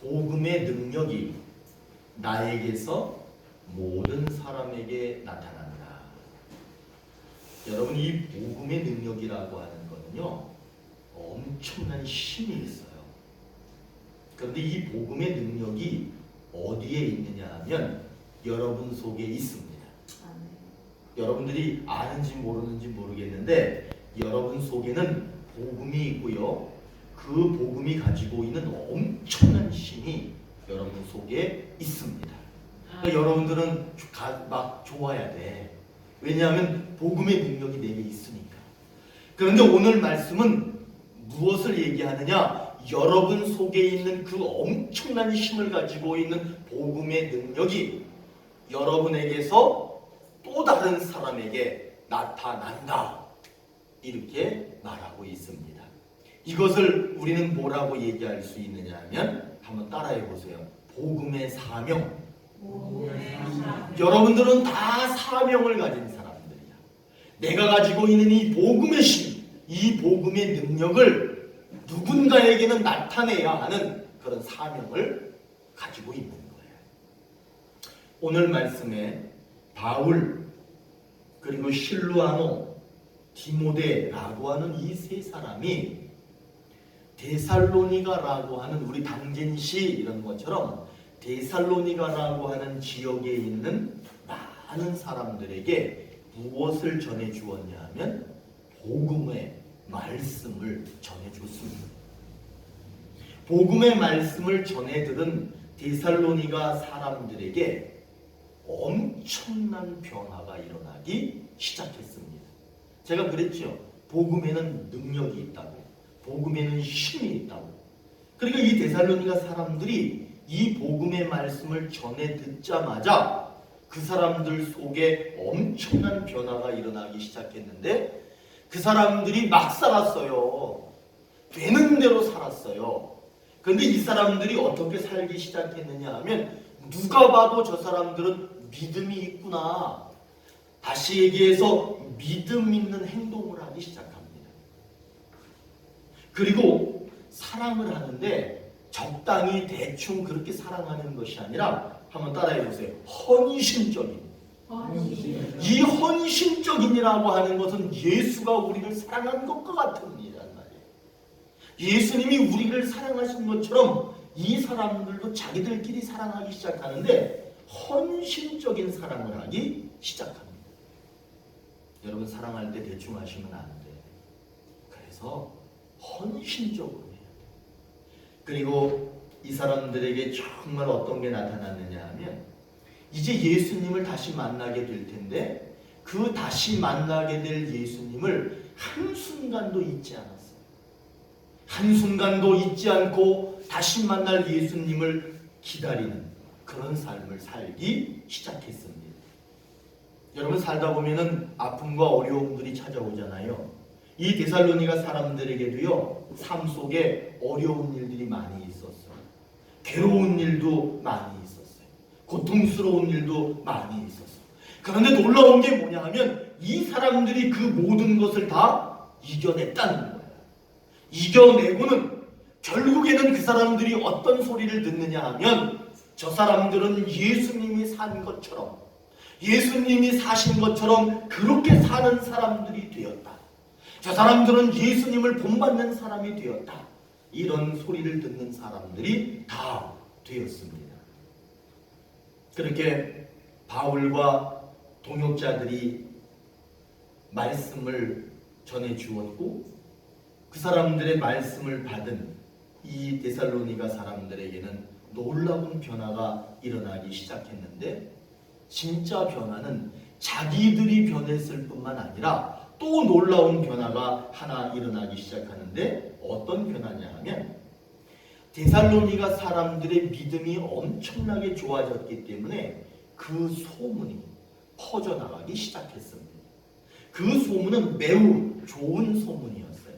복음의 능력이 나에게서 모든 사람에게 나타난다. 여러분, 이 복음의 능력이라고 하는 거는요, 엄청난 힘이 있어요. 그런데 이 복음의 능력이 어디에 있느냐 하면 여러분 속에 있습니다. 여러분들이 아는지 모르는지 모르겠는데 여러분 속에는 복음이 있고요. 그 복음이 가지고 있는 엄청난 힘이 여러분 속에 있습니다. 그러니까 여러분들은 막 좋아야 돼. 왜냐하면 복음의 능력이 내게 있으니까. 그런데 오늘 말씀은 무엇을 얘기하느냐? 여러분 속에 있는 그 엄청난 힘을 가지고 있는 복음의 능력이 여러분에게서 또 다른 사람에게 나타난다. 이렇게 말하고 있습니다. 이것을 우리는 뭐라고 얘기할 수 있느냐 하면 한번 따라해 보세요. 복음의 사명. 여러분들은 다 사명을 가진 사람들이야. 내가 가지고 있는 이 복음의 힘, 이 복음의 능력을 누군가에게는 나타내야 하는 그런 사명을 가지고 있는 거예요. 오늘 말씀에 바울, 그리고 실루아노, 디모데라고 하는 이 세 사람이 데살로니가라고 하는 우리 당진시 이런 것처럼 데살로니가라고 하는 지역에 있는 많은 사람들에게 무엇을 전해 주었냐 하면 복음의 말씀을 전해 줬습니다. 복음의 말씀을 전해 들은 데살로니가 사람들에게 엄청난 변화가 일어나기 시작했습니다. 제가 그랬죠. 복음에는 능력이 있다고. 복음에는 힘이 있다고. 그러니까 이 데살로니가 사람들이 이 복음의 말씀을 전해 듣자마자 그 사람들 속에 엄청난 변화가 일어나기 시작했는데 그 사람들이 막 살았어요. 되는 대로 살았어요. 그런데 이 사람들이 어떻게 살기 시작했느냐 하면 누가 봐도 저 사람들은 믿음이 있구나. 다시 얘기해서 믿음 있는 행동을 하기 시작합니다. 그리고 사랑을 하는데 적당히 대충 그렇게 사랑하는 것이 아니라 한번 따라해 보세요. 헌신적인. 이 헌신적인이라고 하는 것은 예수가 우리를 사랑한 것과 같은 일이란 말이에요. 예수님이 우리를 사랑하신 것처럼 이 사람들도 자기들끼리 사랑하기 시작하는데 헌신적인 사랑을 하기 시작합니다. 여러분, 사랑할 때 대충 하시면 안 돼. 그래서 헌신적으로 해야 돼. 그리고 이 사람들에게 정말 어떤 게 나타났느냐 하면 이제 예수님을 다시 만나게 될 텐데 그 다시 만나게 될 예수님을 한순간도 잊지 않았어요. 한순간도 잊지 않고 다시 만날 예수님을 기다리는 그런 삶을 살기 시작했습니다. 여러분, 살다 보면은 아픔과 어려움들이 찾아오잖아요. 이 데살로니가 사람들에게도요, 삶 속에 어려운 일들이 많이 있었어요. 괴로운 일도 많이 있었어요. 고통스러운 일도 많이 있었어요. 그런데 놀라운 게 뭐냐 하면 이 사람들이 그 모든 것을 다 이겨냈다는 거예요. 이겨내고는 결국에는 그 사람들이 어떤 소리를 듣느냐 하면 저 사람들은 예수님이 산 것처럼, 예수님이 사신 것처럼 그렇게 사는 사람들이 되었다. 저 사람들은 예수님을 본받는 사람이 되었다. 이런 소리를 듣는 사람들이 다 되었습니다. 그렇게 바울과 동역자들이 말씀을 전해 주었고 그 사람들의 말씀을 받은 이 데살로니가 사람들에게는 놀라운 변화가 일어나기 시작했는데 진짜 변화는 자기들이 변했을 뿐만 아니라 또 놀라운 변화가 하나 일어나기 시작하는데 어떤 변화냐 하면 데살로니가 사람들의 믿음이 엄청나게 좋아졌기 때문에 그 소문이 퍼져나가기 시작했습니다. 그 소문은 매우 좋은 소문이었어요.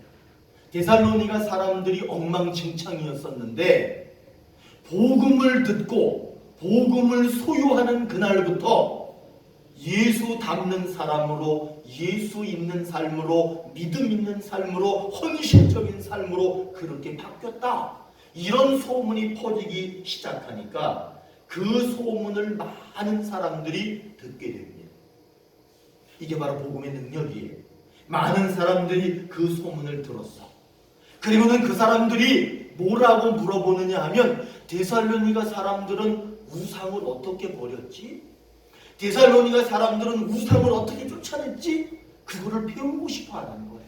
데살로니가 사람들이 엉망진창이었었는데 복음을 듣고 복음을 소유하는 그날부터 예수 닮는 사람으로, 예수 있는 삶으로, 믿음 있는 삶으로, 헌신적인 삶으로 그렇게 바뀌었다. 이런 소문이 퍼지기 시작하니까 그 소문을 많은 사람들이 듣게 됩니다. 이게 바로 복음의 능력이에요. 많은 사람들이 그 소문을 들었어. 그리고는 그 사람들이 뭐라고 물어보느냐 하면 데살로니가 사람들은 우상을 어떻게 버렸지? 데살로니가 사람들은 우상을 어떻게 쫓아냈지? 그거를 배우고 싶어 하는 거예요.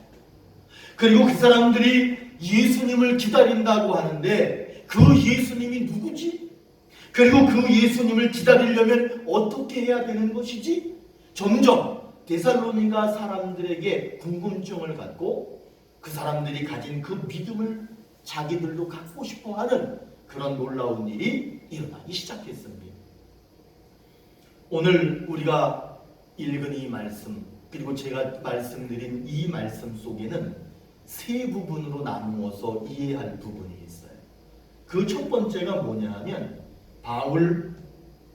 그리고 그 사람들이 예수님을 기다린다고 하는데 그 예수님이 누구지? 그리고 그 예수님을 기다리려면 어떻게 해야 되는 것이지? 점점 데살로니가 사람들에게 궁금증을 갖고 그 사람들이 가진 그 믿음을 자기들도 갖고 싶어 하는 그런 놀라운 일이 일어나기 시작했습니다. 오늘 우리가 읽은 이 말씀, 그리고 제가 말씀드린 이 말씀 속에는 세 부분으로 나누어서 이해할 부분이 있어요. 그 첫 번째가 뭐냐 하면 바울,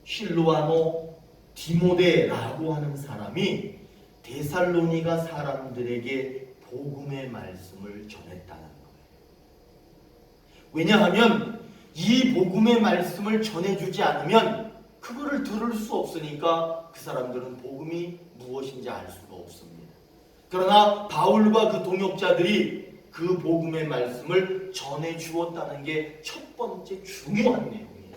실로아노, 디모데라고 하는 사람이 데살로니가 사람들에게 복음의 말씀을 전했다는 거예요. 왜냐하면 이 복음의 말씀을 전해주지 않으면 그거를 들을 수 없으니까 그 사람들은 복음이 무엇인지 알 수가 없습니다. 그러나 바울과 그 동역자들이 그 복음의 말씀을 전해 주었다는 게 첫 번째 중요한 내용이에요.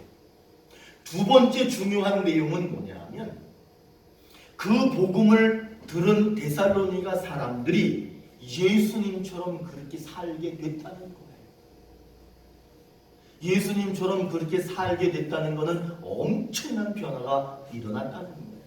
두 번째 중요한 내용은 뭐냐 하면 그 복음을 들은 데살로니가 사람들이 예수님처럼 그렇게 살게 됐다는 거예요. 예수님처럼 그렇게 살게 됐다는 것은 엄청난 변화가 일어났다는 거예요.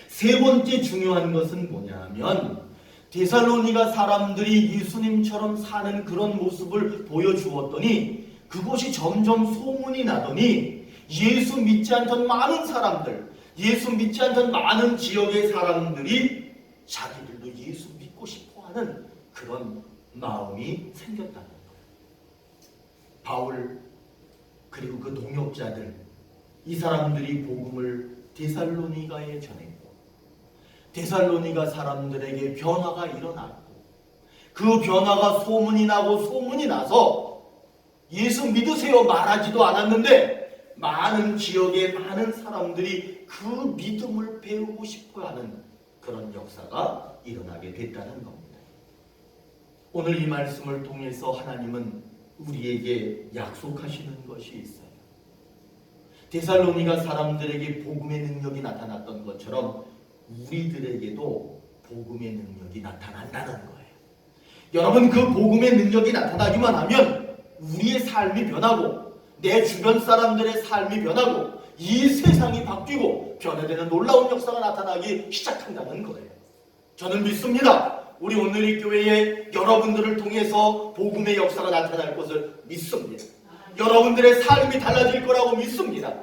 세 번째 중요한 것은 뭐냐 하면 데살로니가 사람들이 예수님처럼 사는 그런 모습을 보여주었더니 그것이 점점 소문이 나더니 예수 믿지 않던 많은 사람들, 예수 믿지 않던 많은 지역의 사람들이 자기들도 예수 믿고 싶어하는 그런 마음이 생겼다는 거예요. 바울 그리고 그 동역자들, 이 사람들이 복음을 데살로니가에 전했고 데살로니가 사람들에게 변화가 일어났고 그 변화가 소문이 나고 소문이 나서 예수 믿으세요 말하지도 않았는데 많은 지역의 많은 사람들이 그 믿음을 배우고 싶어하는 그런 역사가 일어나게 됐다는 겁니다. 오늘 이 말씀을 통해서 하나님은 우리에게 약속하시는 것이 있어요. 데살로니가 사람들에게 복음의 능력이 나타났던 것처럼 우리들에게도 복음의 능력이 나타난다는 거예요. 여러분, 그 복음의 능력이 나타나기만 하면 우리의 삶이 변하고 내 주변 사람들의 삶이 변하고 이 세상이 바뀌고 변화되는 놀라운 역사가 나타나기 시작한다는 거예요. 저는 믿습니다. 우리 오늘의 교회에 여러분들을 통해서 복음의 역사가 나타날 것을 믿습니다. 여러분들의 삶이 달라질 거라고 믿습니다.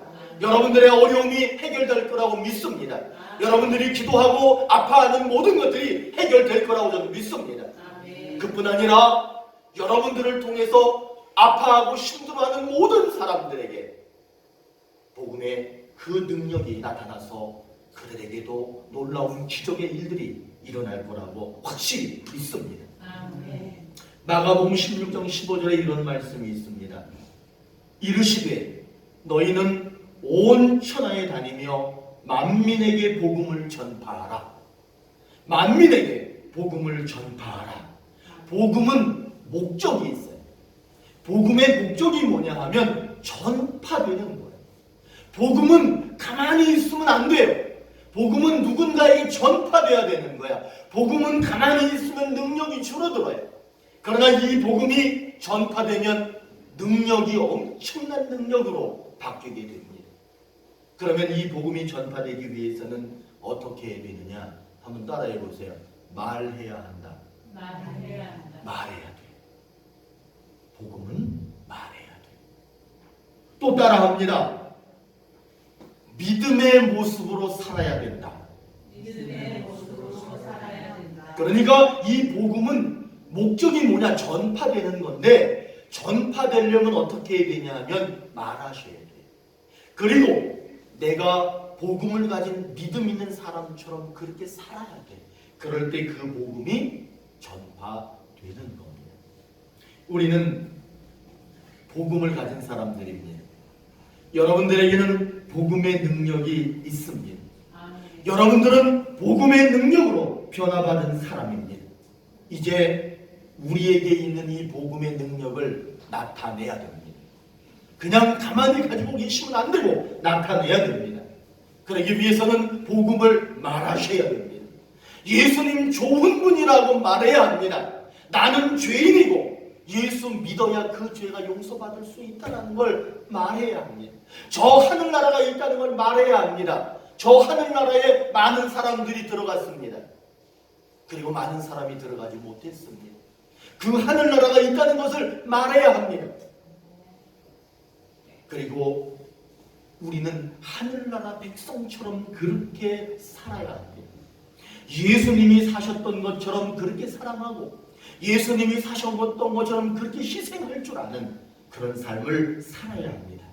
여러분들의 어려움이 해결될 거라고 믿습니다. 여러분들이 기도하고 아파하는 모든 것들이 해결될 거라고 저는 믿습니다. 그뿐 아니라 여러분들을 통해서 아파하고 힘들어하는 모든 사람들에게 복음의 그 능력이 나타나서 그들에게도 놀라운 기적의 일들이 일어날 거라고 확실히 믿습니다. 마가복음 16장 15절에 이런 말씀이 있습니다. 이르시되 너희는 온 천하에 다니며 만민에게 복음을 전파하라. 만민에게 복음을 전파하라. 복음은 목적이 있어요. 복음의 목적이 뭐냐 하면 전파되는 거예요. 복음은 가만히 있으면 안 돼요. 복음은 누군가에게 전파돼야 되는 거야. 복음은 가만히 있으면 능력이 줄어들어요. 그러나 이 복음이 전파되면 능력이 엄청난 능력으로 바뀌게 됩니다. 그러면 이 복음이 전파되기 위해서는 어떻게 해야 되느냐? 한번 따라해 보세요. 말해야 한다. 말해야 돼. 복음은 말해야 돼. 또 따라합니다. 믿음의 모습으로 살아야 된다. 그러니까 이 복음은 목적이 뭐냐? 전파되는 건데 전파되려면 어떻게 해야 되냐 하면 말하셔야 돼. 그리고 내가 복음을 가진 믿음 있는 사람처럼 그렇게 살아야 돼. 그럴 때 그 복음이 전파되는 겁니다. 우리는 복음을 가진 사람들입니다. 여러분들에게는 복음의 능력이 있습니다. 여러분들은 복음의 능력으로 변화받은 사람입니다. 이제 우리에게 있는 이 복음의 능력을 나타내야 됩니다. 그냥 가만히 가지고 계시면 안 되고 나타내야 됩니다. 그러기 위해서는 복음을 말하셔야 됩니다. 예수님 좋은 분이라고 말해야 합니다. 나는 죄인이고 예수 믿어야 그 죄가 용서받을 수 있다는 걸 말해야 합니다. 저 하늘나라가 있다는 걸 말해야 합니다. 저 하늘나라에 많은 사람들이 들어갔습니다. 그리고 많은 사람이 들어가지 못했습니다. 그 하늘나라가 있다는 것을 말해야 합니다. 그리고 우리는 하늘나라 백성처럼 그렇게 살아야 합니다. 예수님이 사셨던 것처럼 그렇게 사랑하고 예수님이 사셨던 것처럼 그렇게 희생할 줄 아는 그런 삶을 살아야 합니다.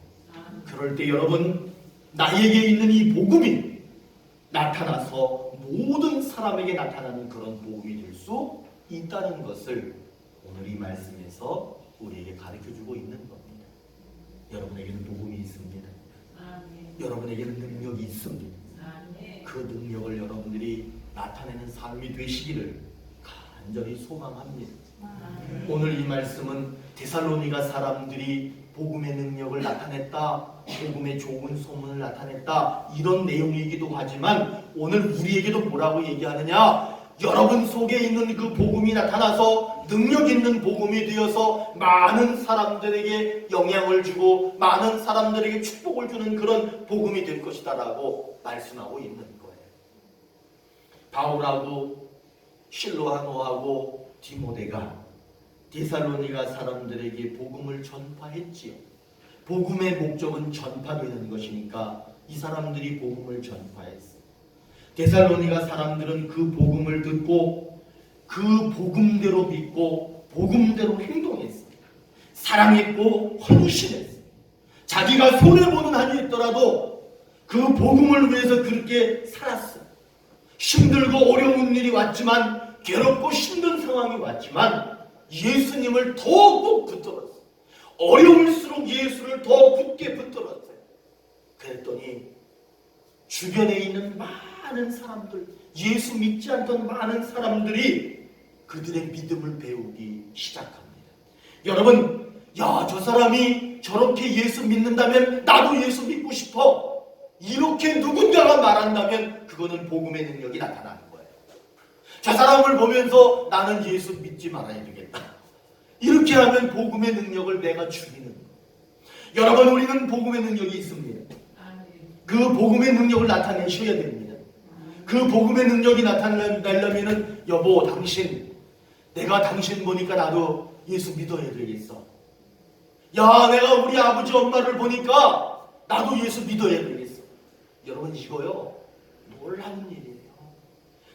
그럴 때 여러분, 나에게 있는 이 복음이 나타나서 모든 사람에게 나타나는 그런 복음이 될 수 있다는 것을 오늘 이 말씀에서 우리에게 가르쳐주고 있는 겁니다. 여러분에게는 복음이 있습니다. 여러분에게는 능력이 있습니다. 그 능력을 여러분들이 나타내는 삶이 되시기를 간절히 소망합니다. 오늘 이 말씀은 데살로니가 사람들이 복음의 능력을 나타냈다, 복음의 좋은 소문을 나타냈다, 이런 내용이기도 하지만 오늘 우리에게도 뭐라고 얘기하느냐? 여러분 속에 있는 그 복음이 나타나서 능력 있는 복음이 되어서 많은 사람들에게 영향을 주고 많은 사람들에게 축복을 주는 그런 복음이 될 것이다 라고 말씀하고 있는 거예요. 바울하고 실로하노하고 디모데가 데살로니가 사람들에게 복음을 전파했지요. 복음의 목적은 전파되는 것이니까 이 사람들이 복음을 전파했어요. 데살로니가 사람들은 그 복음을 듣고 그 복음대로 믿고 복음대로 행동했어요. 사랑했고 헌신했어요. 자기가 손해보는 한이 있더라도 그 복음을 위해서 그렇게 살았어요. 힘들고 어려운 일이 왔지만, 괴롭고 힘든 상황이 왔지만 예수님을 더욱 붙들었어요. 어려울수록 예수를 더 굳게 붙들었어요. 그랬더니 주변에 있는 많은 사람들, 예수 믿지 않던 많은 사람들이 그들의 믿음을 배우기 시작합니다. 여러분, 야, 저 사람이 저렇게 예수 믿는다면 나도 예수 믿고 싶어, 이렇게 누군가가 말한다면 그거는 복음의 능력이 나타나는 거예요. 저 사람을 보면서 나는 예수 믿지 말아야 되겠다, 이렇게 하면 복음의 능력을 내가 죽이는 거예요. 여러분, 우리는 복음의 능력이 있습니다. 그 복음의 능력을 나타내셔야 됩니다. 그 복음의 능력이 나타내려면 여보, 당신, 내가 당신 보니까 나도 예수 믿어야 되겠어. 야, 내가 우리 아버지 엄마를 보니까 나도 예수 믿어야 되겠어. 여러분, 이거요, 놀라운 일이에요.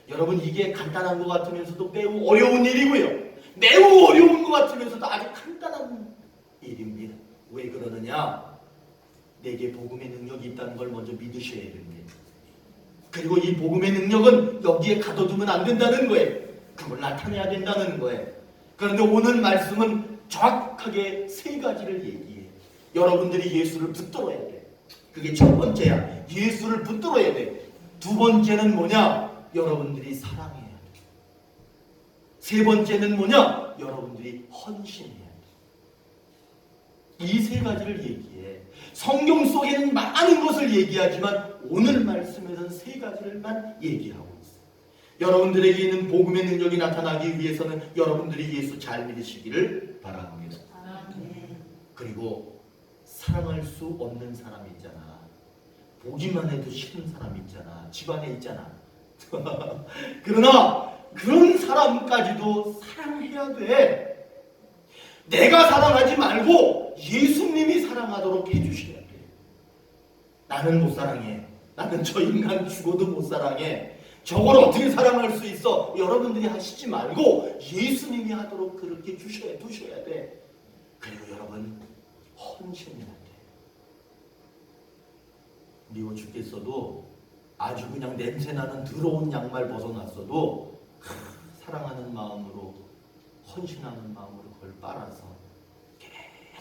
여러분, 이게 간단한 것 같으면서도 매우 어려운 일이고요, 매우 어려운 것 같으면서도 아주 간단한 일입니다. 왜 그러느냐? 내게 복음의 능력이 있다는 걸 먼저 믿으셔야 됩니다. 그리고 이 복음의 능력은 여기에 가둬두면 안 된다는 거예요. 그걸 나타내야 된다는 거예요. 그런데 오늘 말씀은 정확하게 세 가지를 얘기해요. 여러분들이 예수를 붙들어야 돼. 그게 첫 번째야. 예수를 붙들어야 돼. 두 번째는 뭐냐? 여러분들이 사랑해야 돼. 세 번째는 뭐냐? 여러분들이 헌신해야 돼. 이 세 가지를 얘기해. 성경 속에는 많은 것을 얘기하지만 오늘 말씀에서는 세 가지를만 얘기하고 있어요. 여러분들에게 있는 복음의 능력이 나타나기 위해서는 여러분들이 예수 잘 믿으시기를 바랍니다. 그리고 사랑할 수 없는 사람 있잖아. 보기만 해도 싫은 사람 있잖아. 집안에 있잖아. 그러나 그런 사람까지도 사랑해야 돼. 내가 사랑하지 말고 예수님이 사랑하도록 해주셔야 돼. 나는 못 사랑해. 나는 저 인간 죽어도 못 사랑해. 저걸 어떻게 사랑할 수 있어? 여러분들이 하시지 말고 예수님이 하도록 그렇게 두셔야 돼. 그리고 여러분, 헌신해야 돼. 미워 죽겠어도 아주 그냥 냄새나는 더러운 양말 벗어났어도 사랑하는 마음으로, 헌신하는 마음으로 그걸 빨아서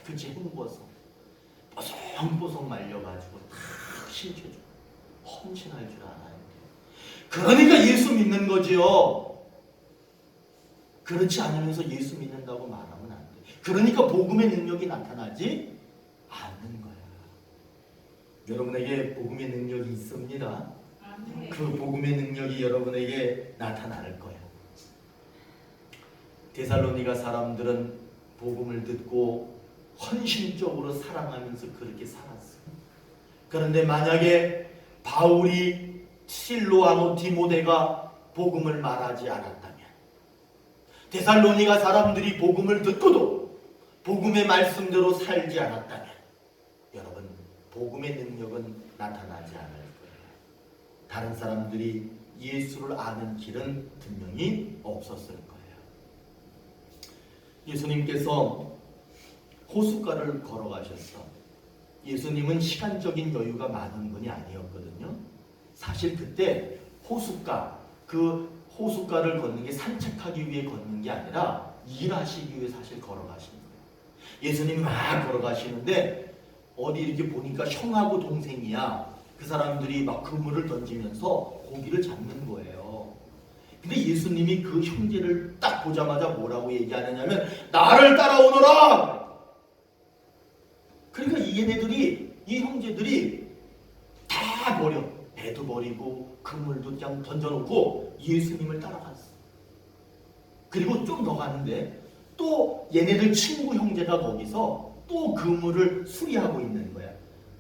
깨끗이 헹궈서 뽀송뽀송 말려가지고 다 신겨주고 헌신할 줄 알아요. 그러니까 예수 믿는 거지요. 그렇지 않으면서 예수 믿는다고 말하면 안 돼. 그러니까 복음의 능력이 나타나지 않는 거야. 여러분에게 복음의 능력이 있습니다. 그 복음의 능력이 여러분에게 나타날 거야. 데살로니가 사람들은 복음을 듣고 헌신적으로 사랑하면서 그렇게 살았어. 그런데 만약에 바울이 실로아노 디모데가 복음을 말하지 않았다면, 데살로니가 사람들이 복음을 듣고도 복음의 말씀대로 살지 않았다면, 여러분 복음의 능력은 나타나지 않을 거예요. 다른 사람들이 예수를 아는 길은 분명히 없었을 거예요. 예수님께서 호숫가를 걸어가셨어. 예수님은 시간적인 여유가 많은 분이 아니었거든요. 사실 그때 호숫가, 그 호숫가를 걷는 게 산책하기 위해 걷는 게 아니라 일하시기 위해 사실 걸어가신 거예요. 예수님이 막 걸어가시는데 어디 이렇게 보니까 형하고 동생이야. 그 사람들이 막 그물을 던지면서 고기를 잡는 거예요. 근데 예수님이 그 형제를 딱 보자마자 뭐라고 얘기하느냐면 나를 따라오너라. 그러니까 이 형제들이 다 버려. 배도 버리고 그물도 그냥 던져놓고 예수님을 따라갔어. 그리고 좀 더 가는데 또 얘네들 친구 형제가 거기서 또 그물을 수리하고 있는 거야.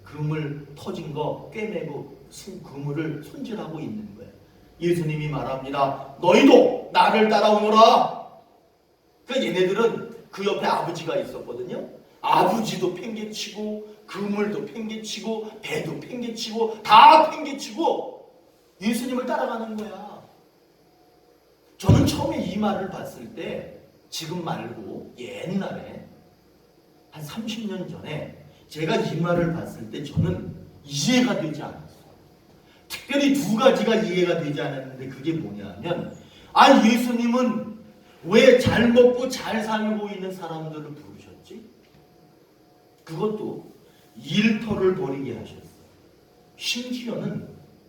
그물 터진 거 꿰매고 그물을 손질하고 있는 거야. 예수님이 말합니다. 너희도 나를 따라오너라. 그러니까 얘네들은 그 옆에 아버지가 있었거든요. 아버지도 팽개치고 그물도 팽개치고 배도 팽개치고 다 팽개치고 예수님을 따라가는 거야. 저는 처음에 이 말을 봤을 때 지금 말고 옛날에 한 30년 전에 제가 이 말을 봤을 때 저는 이해가 되지 않았어요. 특별히 두 가지가 이해가 되지 않았는데 그게 뭐냐면 예수님은 왜 잘 먹고 잘 살고 있는 사람들을 부르셨지? 그것도 일터를 버리게 하셨어요. 심지어는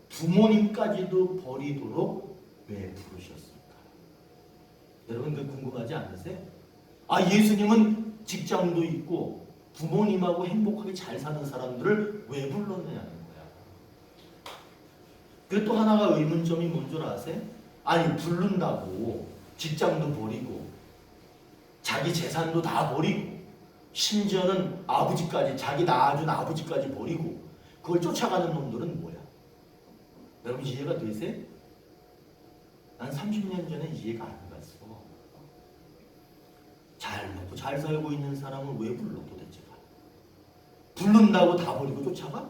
부모님까지도 버리도록 왜 부르셨을까? 여러분 그 궁금하지 않으세요? 예수님은 직장도 있고 부모님하고 행복하게 잘 사는 사람들을 왜 불렀느냐는 거야. 그리고 또 하나가 의문점이 뭔 줄 아세요? 부른다고 직장도 버리고 자기 재산도 다 버리고 심지어는 아버지까지, 자기 낳아준 아버지까지 버리고 그걸 쫓아가는 놈들은 뭐야? 여러분 이해가 되세요? 난 30년 전에 이해가 안 갔어. 잘 먹고 잘 살고 있는 사람을 왜 불러 도대체가? 부른다고 다 버리고 쫓아가?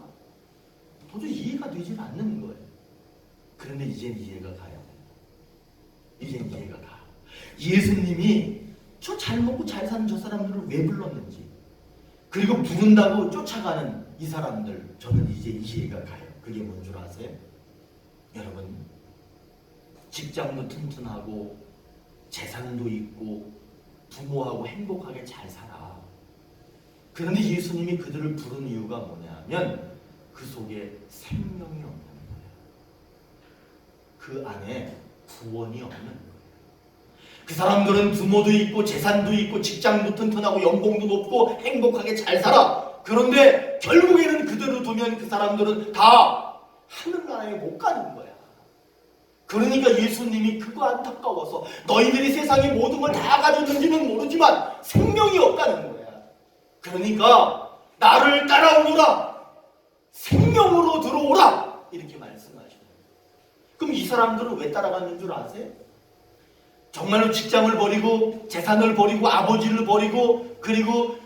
도저히 이해가 되질 않는 거예요. 그런데 이젠 이해가 가요. 이젠 이해가 가. 예수님이 저 잘 먹고 잘 사는 저 사람들을 왜 불렀는지, 그리고 부른다고 쫓아가는 이 사람들, 저는 이제 이해가 가요. 그게 뭔 줄 아세요? 여러분, 직장도 튼튼하고 재산도 있고 부모하고 행복하게 잘 살아. 그런데 예수님이 그들을 부른 이유가 뭐냐면 그 속에 생명이 없는 거예요. 그 안에 구원이 없는 거예요. 그 사람들은 부모도 있고 재산도 있고 직장도 튼튼하고 연봉도 높고 행복하게 잘 살아. 그런데 결국에는 그대로 두면 그 사람들은 다 하늘나라에 못 가는 거야. 그러니까 예수님이 그거 안타까워서 너희들이 세상의 모든 걸 다 가졌는지는 모르지만 생명이 없다는 거야. 그러니까 나를 따라오너라. 생명으로 들어오라. 이렇게 말씀하시는 거예요. 그럼 이 사람들은 왜 따라가는 줄 아세요? 정말로 직장을 버리고 재산을 버리고 아버지를 버리고 그리고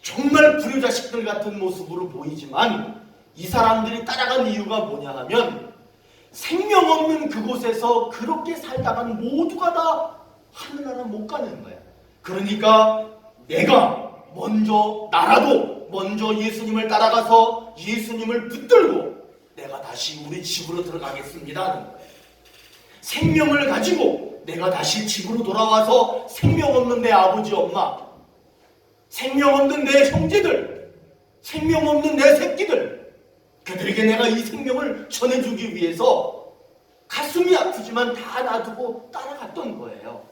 정말 불효자식들 같은 모습으로 보이지만 이 사람들이 따라간 이유가 뭐냐 하면 생명 없는 그곳에서 그렇게 살다간 모두가 다 하늘나라 못 가는 거야. 그러니까 내가 나라도 먼저 예수님을 따라가서 예수님을 붙들고 내가 다시 우리 집으로 들어가겠습니다 하는 거야. 생명을 가지고 내가 다시 집으로 돌아와서 생명 없는 내 아버지 엄마, 생명 없는 내 형제들, 생명 없는 내 새끼들, 그들에게 내가 이 생명을 전해주기 위해서 가슴이 아프지만 다 놔두고 따라갔던 거예요.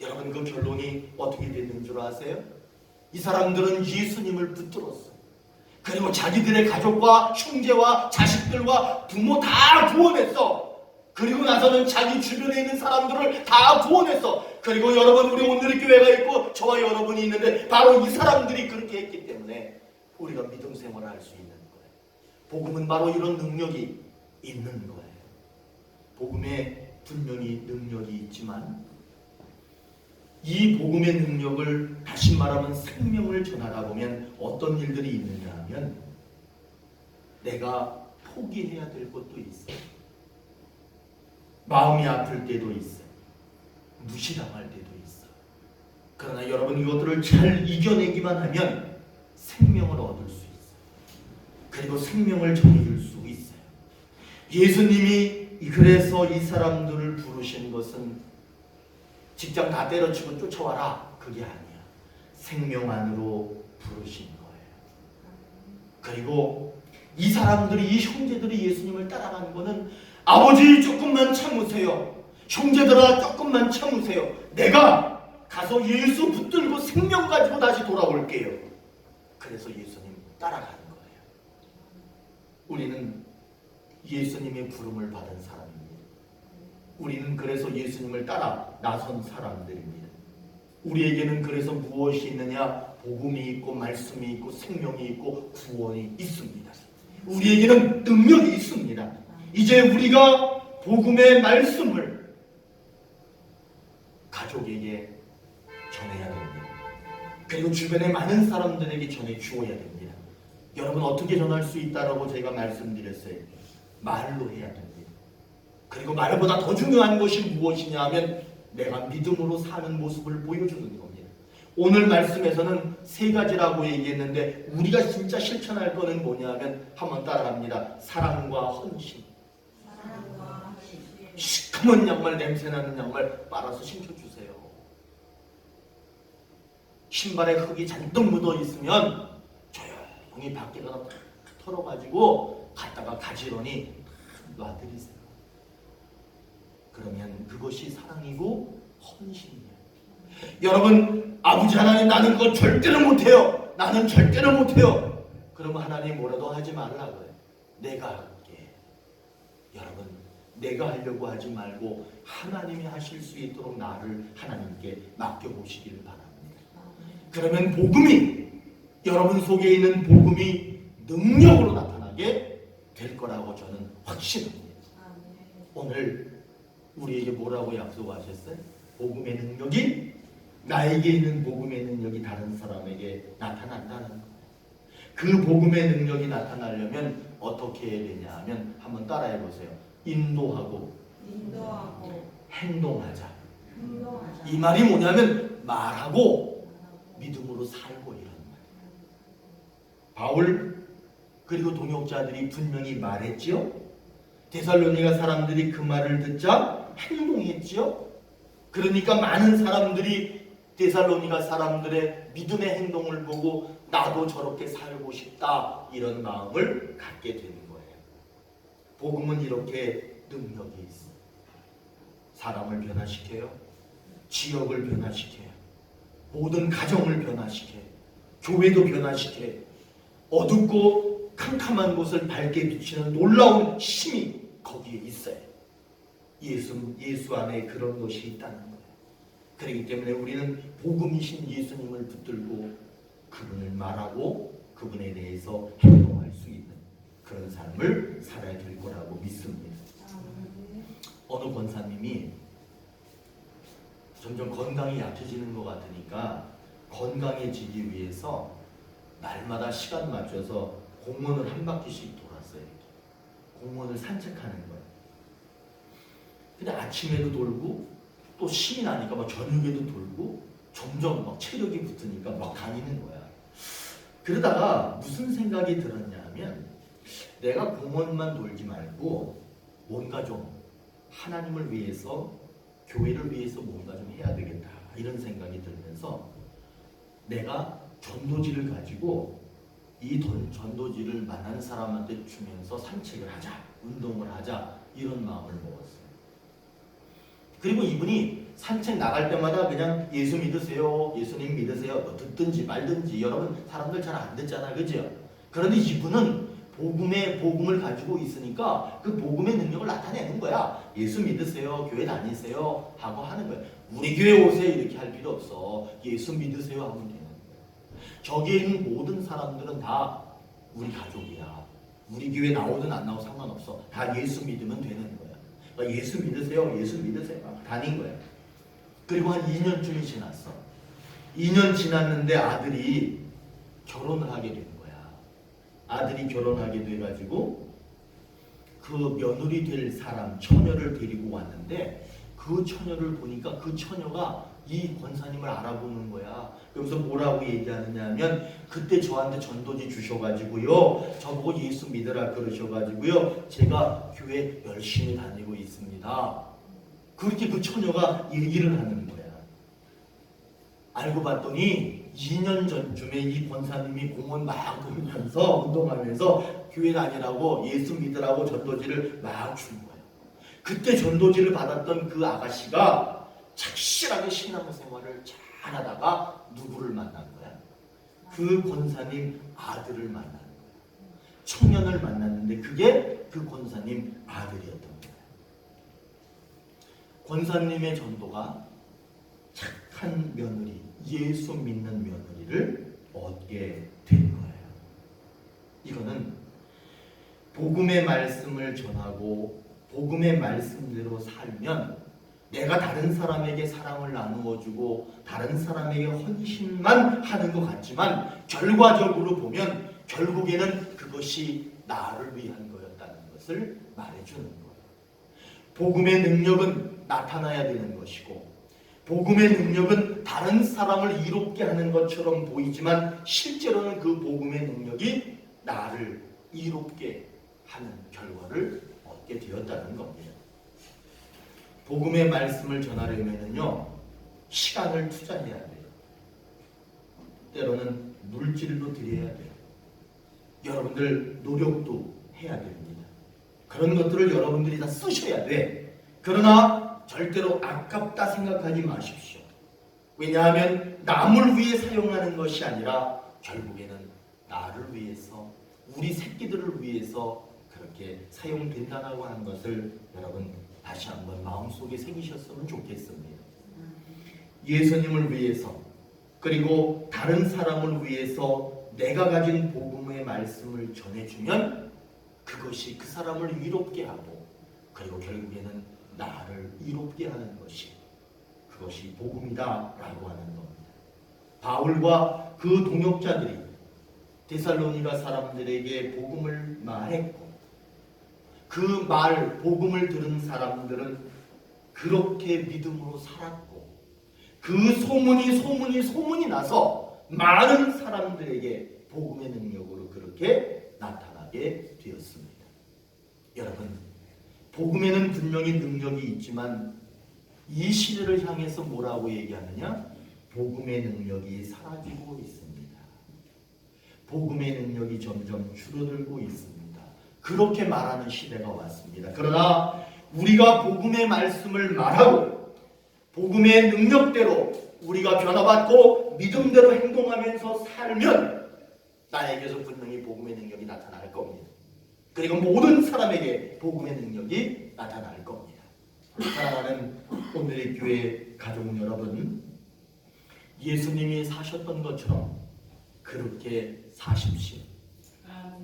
여러분, 그 결론이 어떻게 됐는 줄 아세요? 이 사람들은 예수님을 붙들었어. 그리고 자기들의 가족과 형제와 자식들과 부모 다 구원했어. 그리고 나서는 자기 주변에 있는 사람들을 다 구원했어. 그리고 여러분, 우리 오늘의 교회가 있고 저와 여러분이 있는데 바로 이 사람들이 그렇게 했기 때문에 우리가 믿음 생활을 할 수 있는 거예요. 복음은 바로 이런 능력이 있는 거예요. 복음에 분명히 능력이 있지만 이 복음의 능력을 다시 말하면 생명을 전하다 보면 어떤 일들이 있느냐 하면 내가 포기해야 될 것도 있어요. 마음이 아플 때도 있어요. 무시당할 때도 있어요. 그러나 여러분, 이것들을 잘 이겨내기만 하면 생명을 얻을 수 있어요. 그리고 생명을 전해줄 수 있어요. 예수님이 그래서 이 사람들을 부르신 것은 직장 다 때려치고 쫓아와라, 그게 아니야. 생명 안으로 부르신 거예요. 그리고 이 사람들이, 이 형제들이 예수님을 따라가는 거는 아버지 조금만 참으세요. 형제들아 조금만 참으세요. 내가 가서 예수 붙들고 생명 가지고 다시 돌아올게요. 그래서 예수님 따라가는 거예요. 우리는 예수님의 부름을 받은 사람입니다. 우리는 그래서 예수님을 따라 나선 사람들입니다. 우리에게는 그래서 무엇이 있느냐? 복음이 있고 말씀이 있고 생명이 있고 구원이 있습니다. 우리에게는 능력이 있습니다. 이제 우리가 복음의 말씀을 가족에게 전해야 됩니다. 그리고 주변에 많은 사람들에게 전해 주어야 됩니다. 여러분, 어떻게 전할 수 있다라고 제가 말씀드렸어요. 말로 해야 됩니다. 그리고 말보다 더 중요한 것이 무엇이냐 하면 내가 믿음으로 사는 모습을 보여주는 겁니다. 오늘 말씀에서는 세 가지라고 얘기했는데 우리가 진짜 실천할 거는 뭐냐 하면 한번 따라갑니다. 사랑과 헌신. 시커먼 양말, 냄새나는 양말 빨아서 신겨주세요. 신발에 흙이 잔뜩 묻어 있으면 조용히 밖에다가 탁 털어가지고 갖다가 가지런히 놔드리세요. 그러면 그것이 사랑이고 헌신이에요. 여러분, 아버지 하나님, 나는 그거 절대로 못해요. 나는 절대로 못해요. 그러면 하나님 뭐라도 하지 말라고요. 내가 할게. 여러분, 내가 하려고 하지 말고 하나님이 하실 수 있도록 나를 하나님께 맡겨보시기를 바랍니다. 그러면 복음이, 여러분 속에 있는 복음이 능력으로 나타나게 될 거라고 저는 확신합니다. 오늘 우리에게 뭐라고 약속하셨어요? 복음의 능력이, 나에게 있는 복음의 능력이 다른 사람에게 나타난다는 거예요. 그 복음의 능력이 나타나려면 어떻게 해야 되냐 하면 한번 따라해 보세요. 인도하고 행동하자. 이 말이 뭐냐면 말하고 믿음으로 살고 이런 말이에요. 바울 그리고 동역자들이 분명히 말했지요. 데살로니가 사람들이 그 말을 듣자 행동했지요. 그러니까 많은 사람들이 데살로니가 사람들의 믿음의 행동을 보고 나도 저렇게 살고 싶다, 이런 마음을 갖게 되는 거예요. 복음은 이렇게 능력이 있어요. 사람을 변화시켜요. 지역을 변화시켜요. 모든 가정을 변화시켜요. 교회도 변화시켜요. 어둡고 캄캄한 곳을 밝게 비치는 놀라운 힘이 거기에 있어요. 예수 안에 그런 것이 있다는 거예요. 그렇기 때문에 우리는 복음이신 예수님을 붙들고 그분을 말하고 그분에 대해서 행동할 수 있는 그런 삶을 살아야 될 거라고 믿습니다. 어느 권사님이 점점 건강이 약해지는 것 같으니까 건강해지기 위해서 날마다 시간 맞춰서 공원을 한 바퀴씩 돌았어요. 공원을 산책하는 거예요. 근데 아침에도 돌고 또 힘이 나니까 막 저녁에도 돌고 점점 막 체력이 붙으니까 막 다니는 거야. 그러다가 무슨 생각이 들었냐 하면 내가 공원만 돌지 말고 뭔가 좀 하나님을 위해서, 교회를 위해서 뭔가 좀 해야 되겠다, 이런 생각이 들면서 내가 전도지를 가지고 이 전도지를 만난 사람한테 주면서 산책을 하자, 운동을 하자, 이런 마음을 먹었어요. 그리고 이분이 산책 나갈 때마다 그냥 예수 믿으세요, 예수님 믿으세요, 뭐 듣든지 말든지. 여러분 사람들 잘 안 듣잖아, 그죠? 그런데 이분은 복음을 가지고 있으니까 그 복음의 능력을 나타내는 거야. 예수 믿으세요, 교회 다니세요 하고 하는 거야. 우리 교회 오세요 이렇게 할 필요 없어. 예수 믿으세요 하면 되는 거야. 저기에 있는 모든 사람들은 다 우리 가족이야. 우리 교회 나오든 안 나오든 상관없어. 다 예수 믿으면 되는 거야. 그러니까 예수 믿으세요, 예수 믿으세요 다닌 거야. 그리고 한 2년쯤이 지났어. 2년 지났는데 아들이 결혼을 하게 된 거야. 아들이 결혼하게 돼가지고 그 며느리 될 사람, 처녀를 데리고 왔는데 그 처녀를 보니까 그 처녀가 이 권사님을 알아보는 거야. 그래서 뭐라고 얘기하느냐 하면, 그때 저한테 전도지 주셔가지고요, 저보고 예수 믿으라 그러셔가지고요, 제가 교회 열심히 다니고 있습니다. 그렇게 그 처녀가 얘기를 하는 거야. 알고 봤더니 2년 전쯤에 이 권사님이 공원 막 돌면서 운동하면서 교회 다니라고 예수 믿으라고 전도지를 막 준 거야. 그때 전도지를 받았던 그 아가씨가 착실하게 신앙 생활을 잘 하다가 누구를 만난 거야? 그 권사님 아들을 만난 거야. 청년을 만났는데 그게 그 권사님 아들이었던 거야. 권사님의 전도가 착한 며느리, 예수 믿는 며느리를 얻게 된 거예요. 이거는 복음의 말씀을 전하고 복음의 말씀대로 살면 내가 다른 사람에게 사랑을 나누어주고 다른 사람에게 헌신만 하는 것 같지만 결과적으로 보면 결국에는 그것이 나를 위한 거였다는 것을 말해주는 거예요. 복음의 능력은 나타나야 되는 것이고 복음의 능력은 다른 사람을 이롭게 하는 것처럼 보이지만 실제로는 그 복음의 능력이 나를 이롭게 하는 결과를 얻게 되었다는 겁니다. 복음의 말씀을 전하려면요, 시간을 투자해야 돼요. 때로는 물질도 드려야 돼요. 여러분들 노력도 해야 됩니다. 그런 것들을 여러분들이 다 쓰셔야 돼. 그러나 절대로 아깝다 생각하지 마십시오. 왜냐하면 남을 위해 사용하는 것이 아니라 결국에는 나를 위해서, 우리 새끼들을 위해서 그렇게 사용된다고 하는 것을 여러분 다시 한번 마음속에 새기셨으면 좋겠습니다. 예수님을 위해서, 그리고 다른 사람을 위해서 내가 가진 복음의 말씀을 전해주면 그것이 그 사람을 이롭게 하고 그리고 결국에는 나를 이롭게 하는 것이, 그것이 복음이다라고 하는 겁니다. 바울과 그 동역자들이 데살로니가 사람들에게 복음을 말했고 그 복음을 들은 사람들은 그렇게 믿음으로 살았고 그 소문이 나서 많은 사람들에게 복음의 능력으로 그렇게 나타나게 되었습니다. 여러분, 복음에는 분명히 능력이 있지만 이 시대를 향해서 뭐라고 얘기하느냐? 복음의 능력이 사라지고 있습니다. 복음의 능력이 점점 줄어들고 있습니다. 그렇게 말하는 시대가 왔습니다. 그러나 우리가 복음의 말씀을 말하고 복음의 능력대로 우리가 변화받고 믿음대로 행동하면서 살면 나에게서 분명히 복음의 능력이 나타날 겁니다. 그리고 모든 사람에게 복음의 능력이 나타날 겁니다. 사랑하는 오늘의 교회 가족 여러분, 예수님이 사셨던 것처럼 그렇게 사십시오.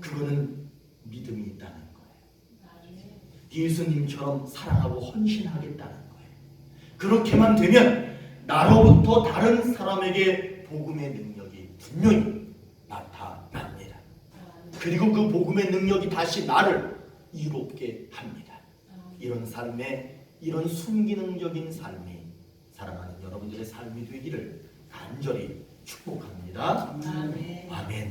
그거는 믿음이 있다는 거예요. 예수님처럼 사랑하고 헌신하겠다는 거예요. 그렇게만 되면 나로부터 다른 사람에게 복음의 능력이 분명히 나타납니다. 그리고 그 복음의 능력이 다시 나를 이롭게 합니다. 이런 삶에, 이런 순기능적인 삶이 사랑하는 여러분들의 삶이 되기를 간절히 축복합니다. 아멘.